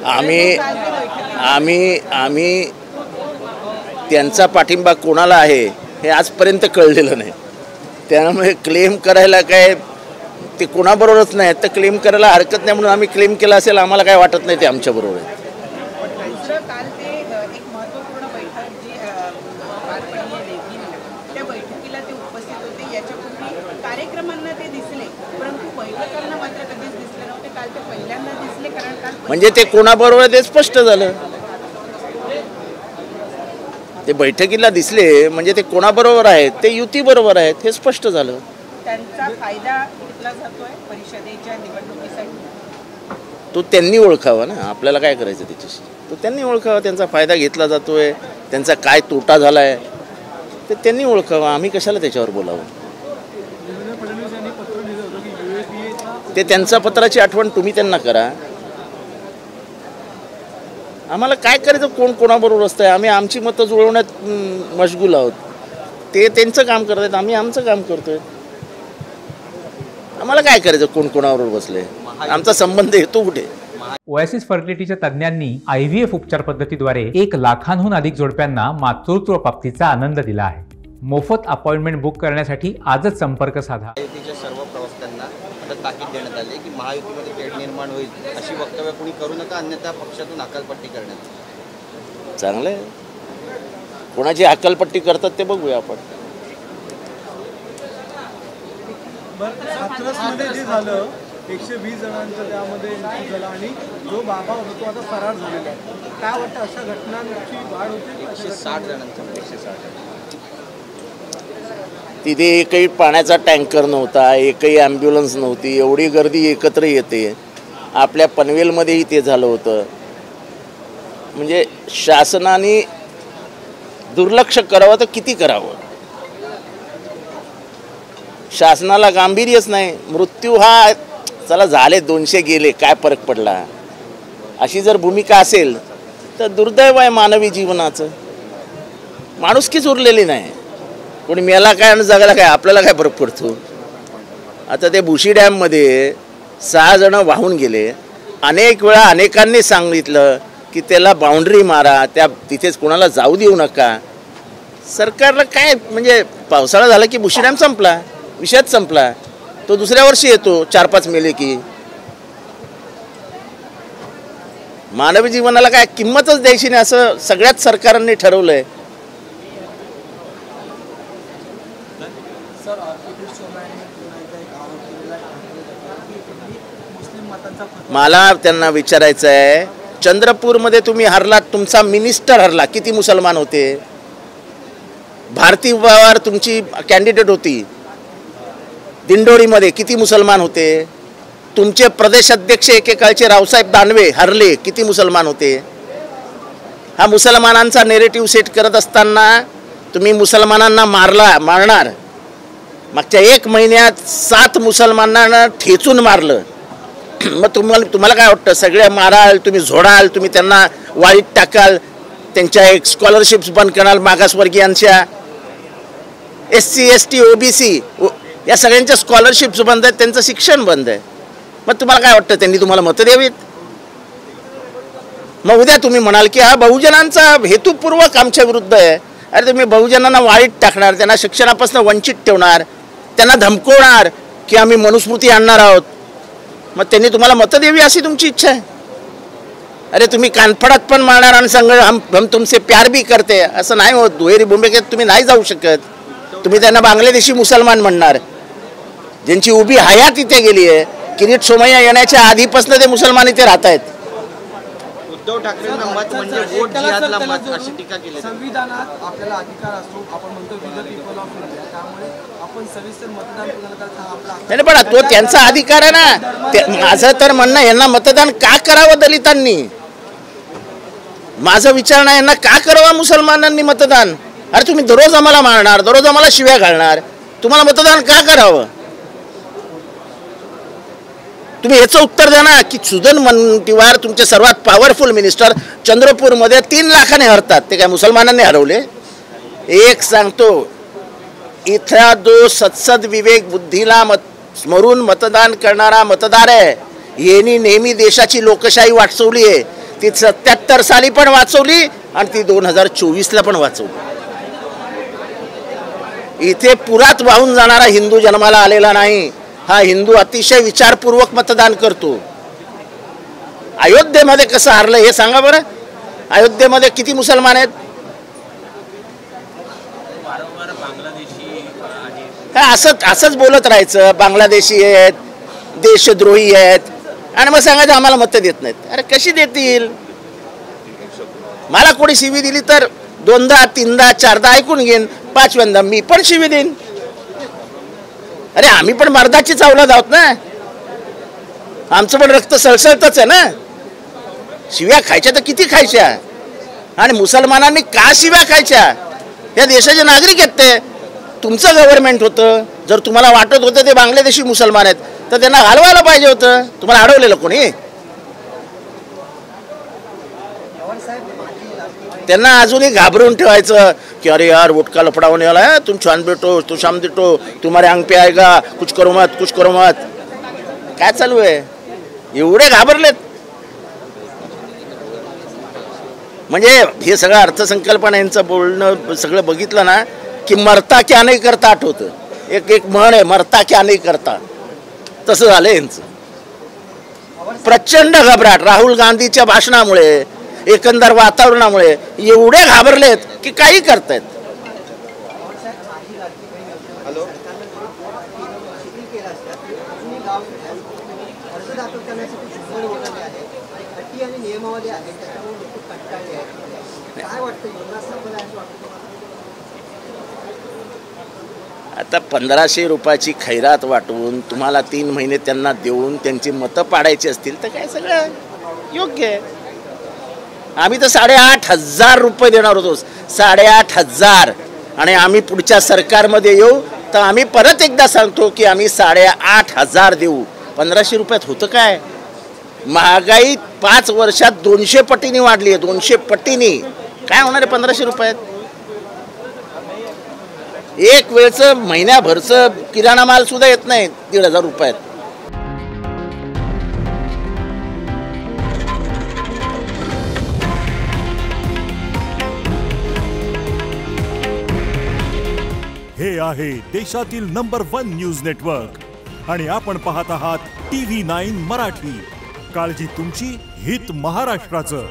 आम्ही आम्ही आम्ही त्यांचा पाठिंबा कोणाला आहे हे आजपर्यंत कळलेलं नाही. त्यामुळे क्लेम करायला काय ते कोणाबरोबरच नाही तर क्लेम करायला हरकत नाही म्हणून आम्ही क्लेम केला असेल. आम्हाला काय वाटत नाही ते आमच्याबरोबर आहे. काल ते एक महत्त्वपूर्ण बैठक जी पार पडली त्या बैठकीला ते उपस्थित होते. याच्यापूर्वी कार्यक्रमांना ते दिसले परंतु बैठकांना मात्र कधीच दिसले नव्हते. काल ते पहिल्यांदा दिसले कारण काल म्हणजे ते कोणाबरोबर ते स्पष्ट झालं. ते बैठकीला दिसले म्हणजे ते कोणाबरोबर आहेत ते युती बरोबर आहेत हे स्पष्ट झालं. त्यांचा फायदा घेतला जातोय परिषदेच्या निवडणुकीसाठी. तो त्यांनी ओळखावा ना. आपल्याला काय करायचं त्याच्याशी. तो त्यांनी ओळखावा. त्यांचा फायदा घेतला जातोय त्यांचा काय तोटा झाला आहे ते त्यांनी ओळखावा. आम्ही कशाला त्याच्यावर बोलावं. ते त्यांच्या पत्राची आठवण तुम्ही त्यांना करा. आम्हाला काय करायचं कोण कोणाबरोबर असतं आहे. आम्ही आमची मतं जुळवण्यात मशगूल आहोत. ते त्यांचं काम करत आहेत आम्ही आमचं काम करतोय. आम्हाला काय करायचं कोण कोणाबरोबर बसले. आमचा संबंध येतो कुठे. ओएसिस फर्टिलिटीच्या तज्ञांनी IVF उपचार पद्धतीद्वारे 1 लाखांहून अधिक जोडप्यांना मातृत्व प्राप्तीचा आनंद दिला आहे. मोफत अपॉइंटमेंट बुक करण्यासाठी आजच संपर्क साधा. महायुतीच्या सर्व प्रवक्त्यांना आता ताकीद देण्यात आली की महायुतीमध्ये तेढ निर्माण होईल अशी वक्तव्य कोणी करू नका अन्यथा पक्षातून हकालपट्टी करण्यात. चांगलं आहे. कोणाची हकालपट्टी करतात ते बघूया आपण. हाथरसमध्ये जे झालं 120 जणांचं त्यामध्ये मृत्यू झाला आणि जो बाबा होता तो आता फरार झालेला आहे. काय वाटतं अशा घटनांची वाढ होते. 160 जणांचं 160. तिथे एकही पाण्याचा टँकर नव्हता एकही ॲम्ब्युलन्स नव्हती. एवढी गर्दी एकत्र येते. आपल्या पनवेलमध्येही ते झालं होतं. म्हणजे शासनाने दुर्लक्ष करावं तर किती करावं. शासनाला गांभीर्यच नाही. मृत्यू हा चला झाले 200 गेले काय फरक पडला अशी जर भूमिका असेल तर दुर्दैव आहे मानवी जीवनाचं. माणुसकीच उरलेली नाही. कोणी मेला काय आणि जगाला काय आपल्याला काय फरक पडतो. आता ते भुशी डॅममध्ये 6 जण वाहून गेले. अनेक वेळा अनेकांनी सांगितलं की त्याला बाउंड्री मारा त्या तिथेच कोणाला जाऊ देऊ नका. सरकारला काय म्हणजे पावसाळा झाला की भुशी डॅम संपला विषयच संपला. तो दुसऱ्या वर्षी येतो 4-5 मेले की. मानवी जीवनाला काय किंमतच द्यायची नाही असं सगळ्याच सरकारांनी ठरवलंय. मला त्यांना विचारायचं आहे चंद्रपूरमध्ये तुम्ही हरलात तुमचा मिनिस्टर हरला किती मुसलमान होते. भारती पवार तुमची कॅन्डिडेट होती. दिंडोरीमध्ये किती मुसलमान होते. तुमचे प्रदेश अध्यक्ष एकेकाळचे रावसाहेब दानवे हरले किती मुसलमान होते. हा मुसलमानांचा नेरेटिव्ह सेट करत असताना तुम्ही मुसलमानांना मारणार. मागच्या 1 महिन्यात 7 मुसलमानांना ठेचून मारलं. मग तुम्हाला काय वाटतं सगळे माराल तुम्ही झोडाल तुम्ही त्यांना वाळीत टाकाल त्यांच्या एक स्कॉलरशिप्स बंद कराल मागासवर्गीयांच्या SC ST OBC या सगळ्यांच्या स्कॉलरशिप्स बंद आहेत त्यांचं शिक्षण बंद आहे. मग तुम्हाला काय वाटतं त्यांनी तुम्हाला मतं द्यावीत. मग उद्या तुम्ही म्हणाल की हा बहुजनांचा हेतुपूर्वक आमच्या विरुद्ध आहे. अरे तुम्ही बहुजनांना वाळीत टाकणार त्यांना शिक्षणापासून वंचित ठेवणार त्यांना धमकवणार की आम्ही मनुस्मृती आणणार आहोत. मग त्यांनी तुम्हाला मतं द्यावी अशी तुमची इच्छा आहे. अरे तुम्ही कानफडात पण मारणार आणि सांग हम तुमसे प्यार भी करते असं नाही होत. दुहेरी भूमिकेत तुम्ही नाही जाऊ शकत. तुम्ही त्यांना बांगलादेशी मुसलमान म्हणणार ज्यांची उभी हयात इथे गेली आहे. किरीट सोमय्या येण्याच्या आधीपासून ते मुसलमान इथे राहत आहेत. उद्धव ठाकरेंना मत म्हणजे वोट जिहादला मत अशी टीका केली. संविधानात आपल्याला अधिकार असतो आपण म्हणतो विद पीपल ऑफ इंडिया त्यामुळे आपण सविस्तर मतदान करण्याचा आपला नाही पण तो त्यांचा अधिकार आहे ना. माझं तर म्हणणं यांना मतदान का करावं दलितांनी. माझं विचार नाही यांना का करावं मुसलमानांनी मतदान. अरे तुम्ही दररोज आम्हाला मारणार दररोज आम्हाला शिव्या घालणार तुम्हाला मतदान का करावं. तुम्ही याचं उत्तर द्या ना की सुधन मुनगंटीवार तुमचे सर्वात पॉवरफुल मिनिस्टर चंद्रपूरमध्ये 3 लाखाने हरतात ते काय मुसलमानांनी हरवले. एक सांगतो इथला जो सत्सद विवेक बुद्धीला स्मरून मतदान करणारा मतदार आहे यांनी नेहमी देशाची लोकशाही वाचवली आहे. ती 77 साली पण वाचवली आणि ती 2024ला पण वाचवली. इथे पुरात वाहून जाणारा हिंदू जन्माला आलेला नाही. हा हिंदू अतिशय विचारपूर्वक मतदान करतो. अयोध्येमध्ये कसं हारलं हे सांगा बरं. अयोध्येमध्ये किती मुसलमान आहेत? असंच बोलत राहायचं, बांगलादेशी आहेत, देशद्रोही आहेत, आणि मग सांगायचं आम्हाला मतं देत नाहीत. अरे कशी देतील? मला कोणी शिवी दिली तर 2दा 3दा 4दा ऐकून घेईन, 5व्यांदा मी पण शिवी देईन. अरे आम्ही पण मर्दाचीच औलाद आहोत ना, आमचं पण रक्त सळसळतच आहे ना. शिव्या खायच्या तर किती खायच्या, आणि मुसलमानांनी का शिव्या खायच्या? या देशाचे नागरिक आहेत ते. तुमचं गव्हर्नमेंट होतं. जर तुम्हाला वाटत होतं ते बांगलादेशी मुसलमान आहेत तर त्यांना घालवायला पाहिजे होतं. तुम्हाला अडवलेलं कोणी? त्यांना अजूनही घाबरून ठेवायचं की अरे यार वोटका लफड़ा होने वाला है, तुम चांद बेटो तो शाम देटो, तुम्हारे अंग पे आएगा, कुछ करो मत, कुछ करो मत. काय चालू आहे? एवढे घाबरलेत. म्हणजे हे सगळं अर्थसंकल्पना यांचं बोलणं सगळं बघितलं ना की मरता क्या नाही करता आठवतं. एक म्हण आहे, मरता क्या नाही करता. तसं झालं यांचं. प्रचंड घबराट राहुल गांधीच्या भाषणामुळे, एकंदर वातावरणामुळे एवढे घाबरलेत की काही करतायत. हॅलो, आता 1500 रुपयाची खैरात वाटून तुम्हाला 3 महिने त्यांना देऊन त्यांची मतं पाडायची असतील तर काय सगळं योग्य आहे. आम्ही तर 8,500 रुपये देणार होतो, 8,500. आणि आम्ही पुढच्या सरकारमध्ये येऊ तर आम्ही परत एकदा सांगतो की आम्ही 8,500 देऊ. 1500 रुपयात होतं काय? महागाई 5 वर्षात 200 पटीने वाढली आहे, 200 पटीने. काय होणार आहे 1500 रुपयात? एक वेळचं महिन्याभरचं किराणा माल सुद्धा येत नाही 1,500 रुपयात. हे आहे देशातील नंबर 1 न्यूज नेटवर्क आणि आपण पाहत आहात TV9 मराठी. काळजी तुमची, हित महाराष्ट्राचं.